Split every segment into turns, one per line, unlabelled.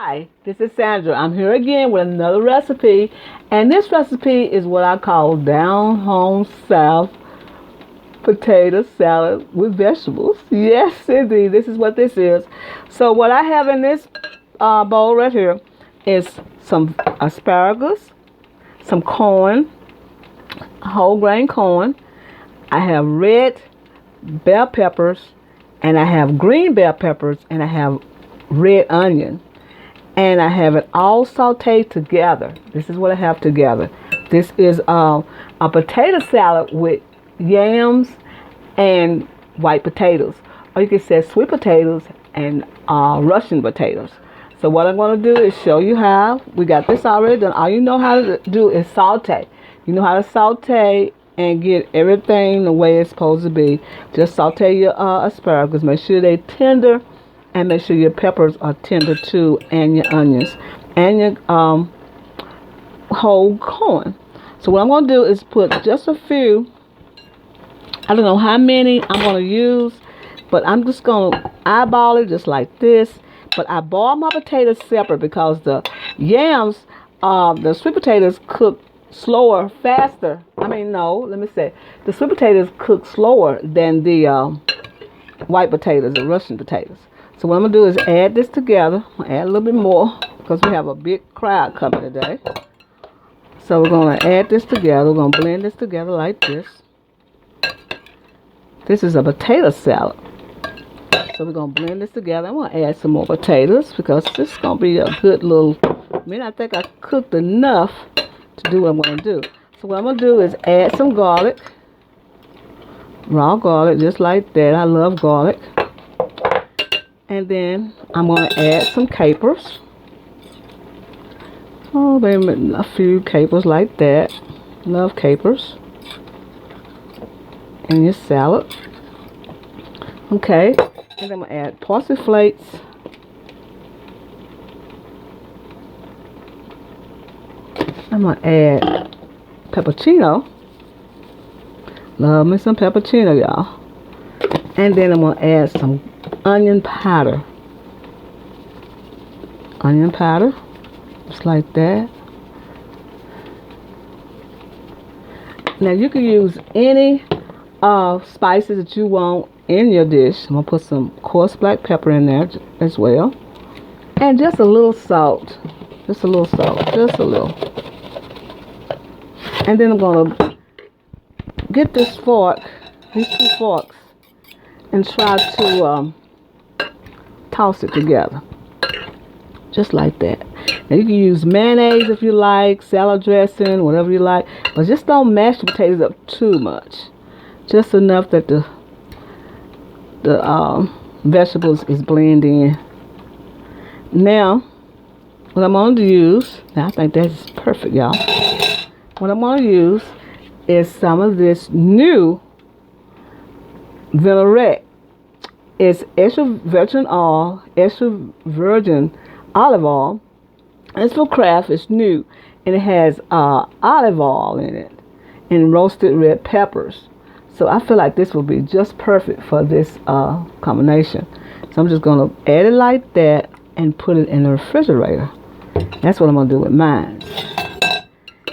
Hi, this is Sandra. I'm here again with another recipe, and this recipe is what I call down home South potato salad with vegetables. Yes, indeed, this is what this is. So, what I have in this bowl right here is some asparagus, some corn, whole grain corn. I have red bell peppers, and I have green bell peppers, and I have red onion. And I have it all sauteed together. This is what I have together. This is a potato salad with yams and white potatoes. Or you can say sweet potatoes and Russian potatoes. So what I'm going to do is show you how. We got this already done. All you know how to do is saute. You know how to saute and get everything the way it's supposed to be. Just saute your asparagus. Make sure they're tender. And make sure your peppers are tender too, and your onions, and your whole corn. So what I'm going to do is put just a few. I don't know how many I'm going to use, but I'm just going to eyeball it just like this. But I boil my potatoes separate because the yams, the sweet potatoes cook slower, faster. Let me say, the sweet potatoes cook slower than the white potatoes, the Russian potatoes. So what I'm going to do is add this together. Add a little bit more because we have a big crowd coming today. So we're going to add this together. We're going to blend this together like this. This is a potato salad. So we're going to blend this together. I'm going to add some more potatoes because this is going to be a good little... I think I cooked enough to do what I'm going to do. So what I'm going to do is add some garlic. Raw garlic, just like that. I love garlic. And then I'm going to add some capers. Oh, maybe a few capers like that. Love capers. In your salad. Okay. And then I'm going to add parsley flakes. I'm going to add pepperino. Love me some pepperino, y'all. And then I'm going to add some onion powder. Onion powder. Just like that. Now you can use any spices that you want in your dish. I'm going to put some coarse black pepper in there as well. And just a little salt. Just a little salt. Just a little. And then I'm going to get this fork, these two forks, and try to toss it together. Just like that. Now you can use mayonnaise if you like, salad dressing, whatever you like. But just don't mash the potatoes up too much. Just enough that the vegetables is blending in. Now, what I'm going to use, now I think that's perfect, y'all. What I'm going to use is some of this new vinaigrette. It's extra virgin olive oil. It's for Kraft. It's new, and it has olive oil in it and roasted red peppers. So I feel like this will be just perfect for this combination. So I'm just gonna add it like that and put it in the refrigerator. That's what I'm gonna do with mine.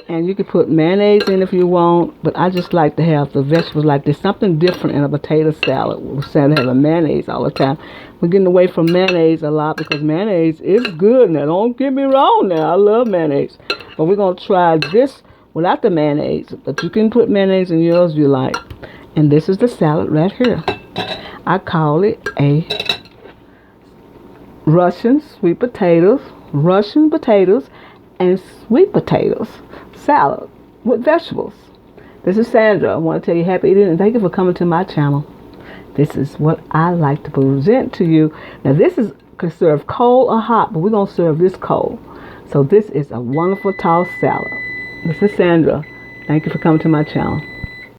And you can put mayonnaise in if you want, but I just like to have the vegetables like this. Something different in a potato salad. We're saying to have a mayonnaise all the time. We're getting away from mayonnaise a lot because mayonnaise is good now. Don't get me wrong now. I love mayonnaise. But we're going to try this without the mayonnaise. But you can put mayonnaise in yours if you like. And this is the salad right here. I call it a Russian potatoes and sweet potatoes salad with vegetables. This is Sandra. I want to tell you happy eating and thank you for coming to my channel. This is what I like to present to you. Now this can serve cold or hot, but we're going to serve this cold. So this is a wonderful tossed salad. This is Sandra. Thank you for coming to my channel.